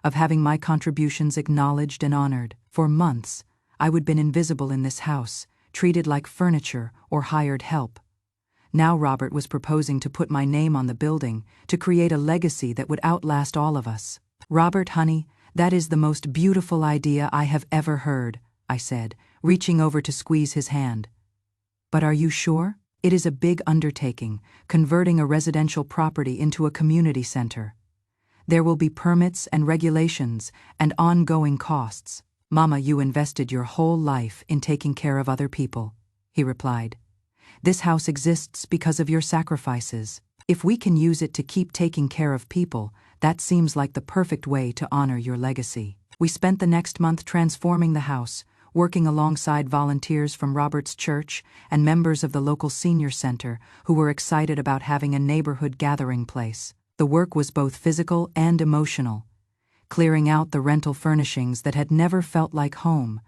of having my contributions acknowledged and honored. For months, I would been invisible in this house, treated like furniture or hired help. Now Robert was proposing to put my name on the building, to create a legacy that would outlast all of us. "Robert, honey, that is the most beautiful idea I have ever heard," I said, reaching over to squeeze his hand. "But are you sure? It is a big undertaking, converting a residential property into a community center. There will be permits and regulations and ongoing costs." "Mama, you invested your whole life in taking care of other people," he replied. "This house exists because of your sacrifices. If we can use it to keep taking care of people, that seems like the perfect way to honor your legacy." We spent the next month transforming the house, working alongside volunteers from Robert's church and members of the local senior center who were excited about having a neighborhood gathering place. The work was both physical and emotional, clearing out the rental furnishings that had never felt like home,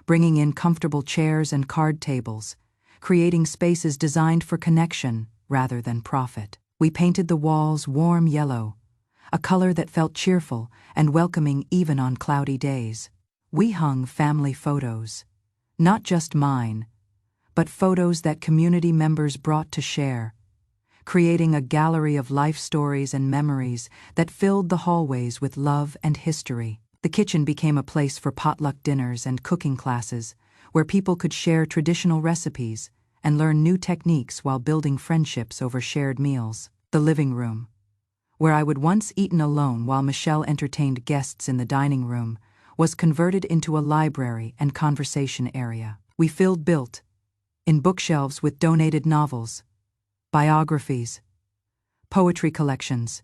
bringing in comfortable chairs and card tables, creating spaces designed for connection rather than profit. We painted the walls warm yellow, a color that felt cheerful and welcoming even on cloudy days. We hung family photos, not just mine, but photos that community members brought to share, creating a gallery of life stories and memories that filled the hallways with love and history. The kitchen became a place for potluck dinners and cooking classes, where people could share traditional recipes and learn new techniques while building friendships over shared meals. The living room, where I would once eaten alone while Michelle entertained guests in the dining room, was converted into a library and conversation area. We filled built-in bookshelves with donated novels, biographies, poetry collections,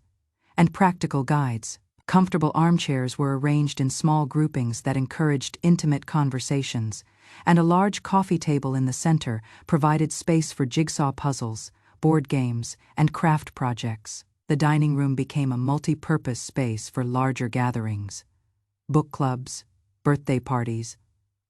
and practical guides. Comfortable armchairs were arranged in small groupings that encouraged intimate conversations, and a large coffee table in the center provided space for jigsaw puzzles, board games, and craft projects. The dining room became a multi-purpose space for larger gatherings, book clubs, birthday parties,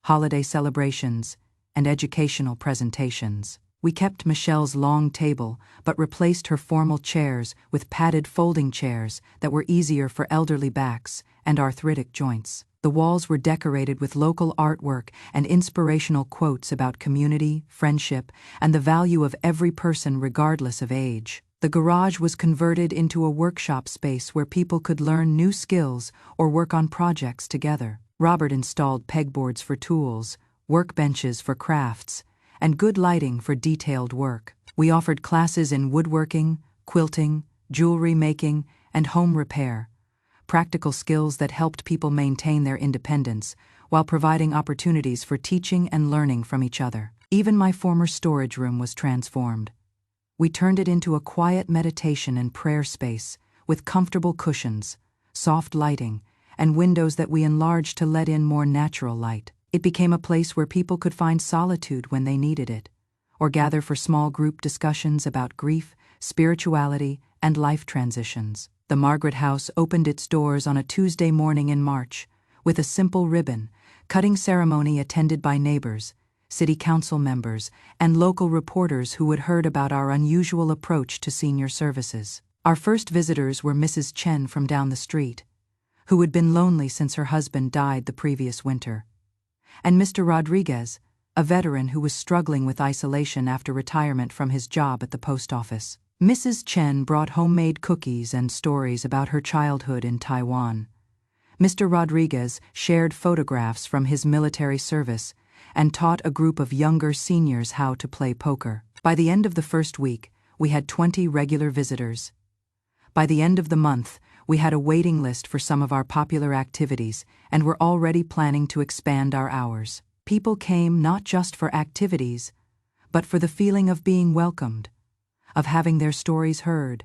holiday celebrations, and educational presentations. We kept Michelle's long table but replaced her formal chairs with padded folding chairs that were easier for elderly backs and arthritic joints. The walls were decorated with local artwork and inspirational quotes about community, friendship, and the value of every person regardless of age. The garage was converted into a workshop space where people could learn new skills or work on projects together. Robert installed pegboards for tools, workbenches for crafts, and good lighting for detailed work. We offered classes in woodworking, quilting, jewelry making, and home repair, practical skills that helped people maintain their independence while providing opportunities for teaching and learning from each other. Even my former storage room was transformed. We turned it into a quiet meditation and prayer space with comfortable cushions, soft lighting, and windows that we enlarged to let in more natural light. It became a place where people could find solitude when they needed it, or gather for small group discussions about grief, spirituality, and life transitions. The Margaret House opened its doors on a Tuesday morning in March, with a simple ribbon-cutting ceremony attended by neighbors, city council members, and local reporters who had heard about our unusual approach to senior services. Our first visitors were Mrs. Chen from down the street, who had been lonely since her husband died the previous winter, and Mr. Rodriguez, a veteran who was struggling with isolation after retirement from his job at the post office. Mrs. Chen brought homemade cookies and stories about her childhood in Taiwan. Mr. Rodriguez shared photographs from his military service and taught a group of younger seniors how to play poker. By the end of the first week, we had 20 regular visitors. By the end of the month, we had a waiting list for some of our popular activities and were already planning to expand our hours. People came not just for activities, but for the feeling of being welcomed, of having their stories heard,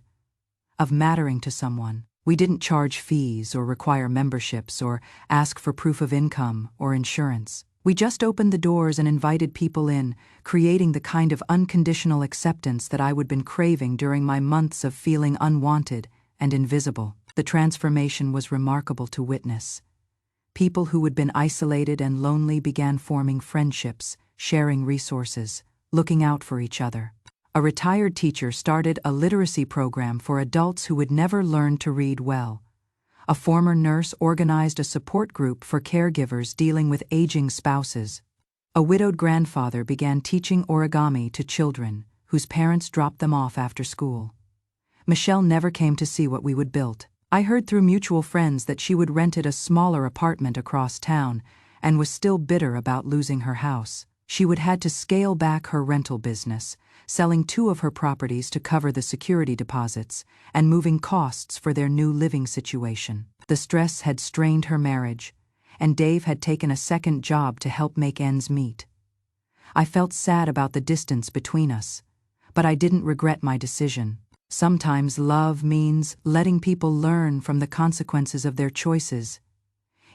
of mattering to someone. We didn't charge fees or require memberships or ask for proof of income or insurance. We just opened the doors and invited people in, creating the kind of unconditional acceptance that I would been craving during my months of feeling unwanted and invisible. The transformation was remarkable to witness. People who had been isolated and lonely began forming friendships, sharing resources, looking out for each other. A retired teacher started a literacy program for adults who had never learned to read well. A former nurse organized a support group for caregivers dealing with aging spouses. A widowed grandfather began teaching origami to children whose parents dropped them off after school. Michelle never came to see what we would build. I heard through mutual friends that she would rented a smaller apartment across town and was still bitter about losing her house. She would had to scale back her rental business, selling 2 of her properties to cover the security deposits and moving costs for their new living situation. The stress had strained her marriage, and Dave had taken a second job to help make ends meet. I felt sad about the distance between us, but I didn't regret my decision. Sometimes love means letting people learn from the consequences of their choices,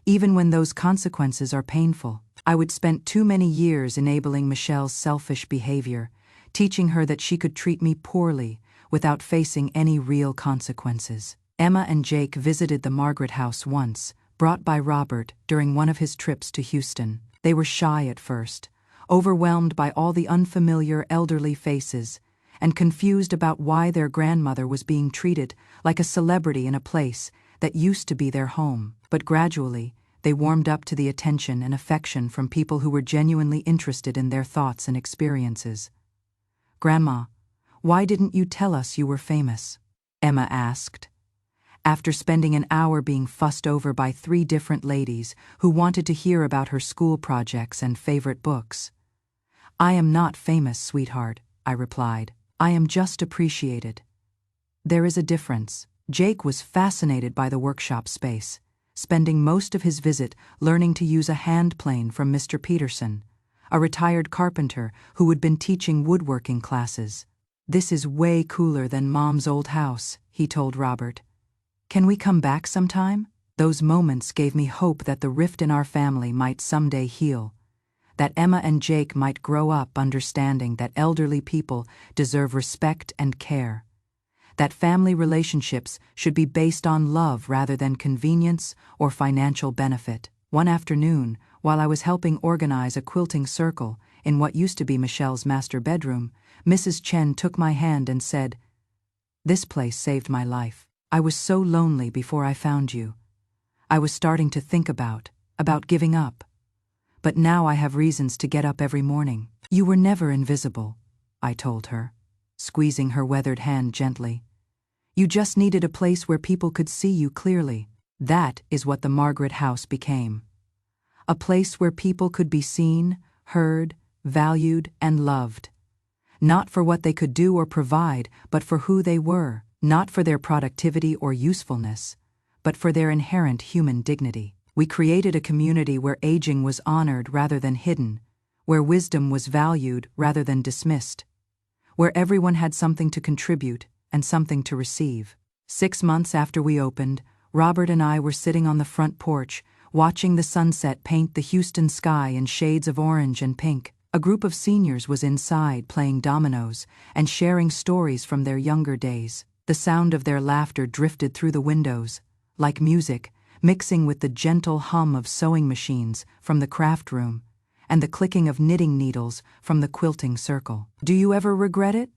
even when those consequences are painful. I would spend too many years enabling Michelle's selfish behavior, teaching her that she could treat me poorly without facing any real consequences. Emma and Jake visited the Margaret House once, brought by Robert during one of his trips to Houston. They were shy at first, overwhelmed by all the unfamiliar elderly faces, and confused about why their grandmother was being treated like a celebrity in a place that used to be their home. But gradually, they warmed up to the attention and affection from people who were genuinely interested in their thoughts and experiences. "Grandma, why didn't you tell us you were famous?" Emma asked, after spending an hour being fussed over by 3 different ladies who wanted to hear about her school projects and favorite books. "I am not famous, sweetheart," I replied. "I am just appreciated." There is a difference. Jake was fascinated by the workshop space, spending most of his visit learning to use a hand plane from Mr. Peterson, a retired carpenter who had been teaching woodworking classes. "This is way cooler than Mom's old house," he told Robert. "Can we come back sometime?" Those moments gave me hope that the rift in our family might someday heal, that Emma and Jake might grow up understanding that elderly people deserve respect and care, that family relationships should be based on love rather than convenience or financial benefit. One afternoon, while I was helping organize a quilting circle in what used to be Michelle's master bedroom, Mrs. Chen took my hand and said, "This place saved my life. I was so lonely before I found you. I was starting to think about giving up. But now I have reasons to get up every morning." "You were never invisible," I told her, squeezing her weathered hand gently. "You just needed a place where people could see you clearly." That is what the Margaret House became. A place where people could be seen, heard, valued, and loved. Not for what they could do or provide, but for who they were. Not for their productivity or usefulness, but for their inherent human dignity. We created a community where aging was honored rather than hidden, where wisdom was valued rather than dismissed, where everyone had something to contribute and something to receive. 6 months after we opened, Robert and I were sitting on the front porch, watching the sunset paint the Houston sky in shades of orange and pink. A group of seniors was inside playing dominoes and sharing stories from their younger days. The sound of their laughter drifted through the windows, like music, mixing with the gentle hum of sewing machines from the craft room and the clicking of knitting needles from the quilting circle. "Do you ever regret it?"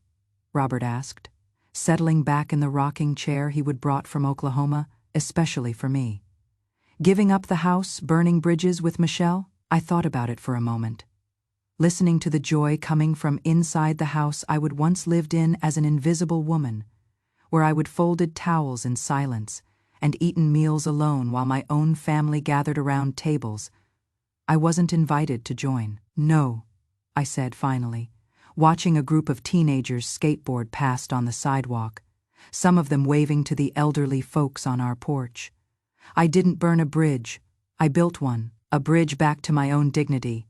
Robert asked, settling back in the rocking chair he would brought from Oklahoma, especially for me. "Giving up the house, burning bridges with Michelle?" I thought about it for a moment, listening to the joy coming from inside the house I would once lived in as an invisible woman, where I would folded towels in silence and eaten meals alone while my own family gathered around tables. I wasn't invited to join. "No," I said finally, watching a group of teenagers skateboard past on the sidewalk, some of them waving to the elderly folks on our porch. "I didn't burn a bridge. I built one, a bridge back to my own dignity."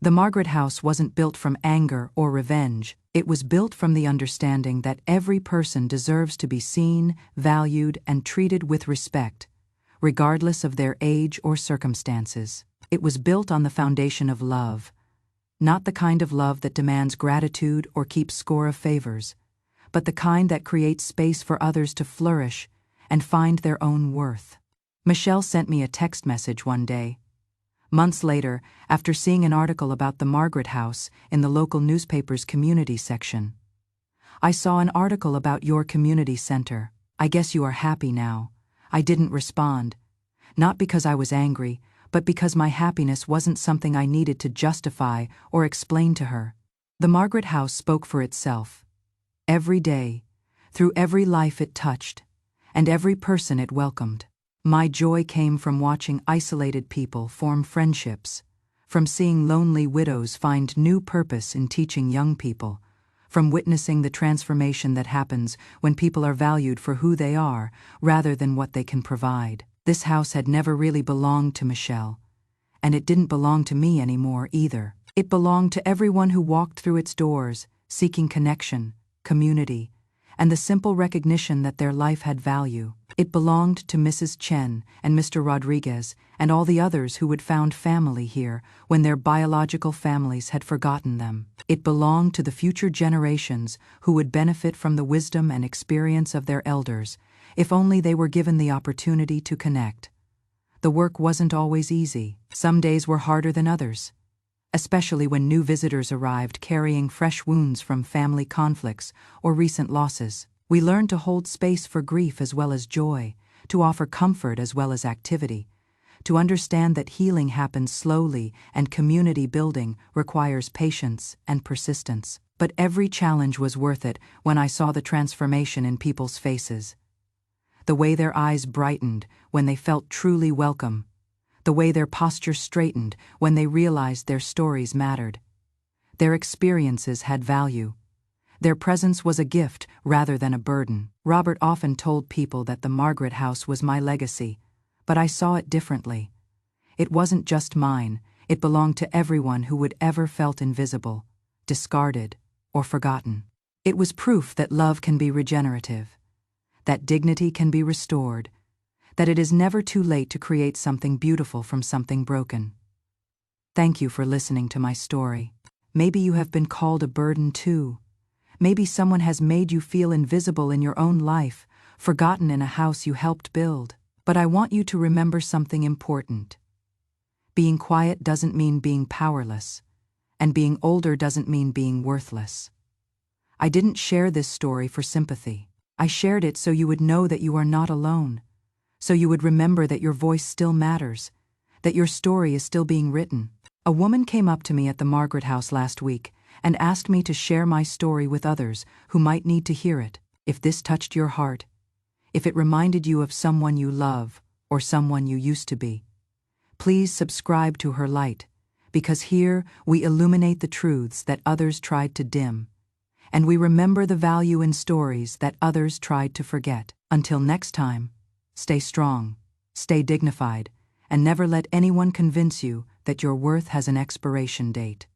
The Margaret House wasn't built from anger or revenge. It was built from the understanding that every person deserves to be seen, valued, and treated with respect, regardless of their age or circumstances. It was built on the foundation of love, not the kind of love that demands gratitude or keeps score of favors, but the kind that creates space for others to flourish and find their own worth. Michelle sent me a text message one day, months later, after seeing an article about the Margaret House in the local newspaper's community section. "I saw an article about your community center. I guess you are happy now." I didn't respond, not because I was angry, but because my happiness wasn't something I needed to justify or explain to her. The Margaret House spoke for itself. Every day, through every life it touched, and every person it welcomed. My joy came from watching isolated people form friendships, from seeing lonely widows find new purpose in teaching young people, from witnessing the transformation that happens when people are valued for who they are rather than what they can provide. This house had never really belonged to Michelle, and it didn't belong to me anymore either. It belonged to everyone who walked through its doors, seeking connection, community, and the simple recognition that their life had value. It belonged to Mrs. Chen and Mr. Rodriguez and all the others who had found family here when their biological families had forgotten them. It belonged to the future generations who would benefit from the wisdom and experience of their elders, if only they were given the opportunity to connect. The work wasn't always easy. Some days were harder than others, especially when new visitors arrived carrying fresh wounds from family conflicts or recent losses. We learned to hold space for grief as well as joy, to offer comfort as well as activity, to understand that healing happens slowly and community building requires patience and persistence. But every challenge was worth it when I saw the transformation in people's faces. The way their eyes brightened when they felt truly welcome. The way their posture straightened when they realized their stories mattered. Their experiences had value. Their presence was a gift rather than a burden. Robert often told people that the Margaret house was my legacy, but I saw it differently. It wasn't just mine, it belonged to everyone who would ever felt invisible, discarded, or forgotten. It was proof that love can be regenerative, that dignity can be restored, that it is never too late to create something beautiful from something broken. Thank you for listening to my story. Maybe you have been called a burden too. Maybe someone has made you feel invisible in your own life, forgotten in a house you helped build. But I want you to remember something important. Being quiet doesn't mean being powerless, and being older doesn't mean being worthless. I didn't share this story for sympathy. I shared it so you would know that you are not alone, so you would remember that your voice still matters, that your story is still being written. A woman came up to me at the Margaret house last week and asked me to share my story with others who might need to hear it. If this touched your heart, if it reminded you of someone you love or someone you used to be, please subscribe to her light, because here we illuminate the truths that others tried to dim, and we remember the value in stories that others tried to forget. Until next time, stay strong, stay dignified, and never let anyone convince you that your worth has an expiration date.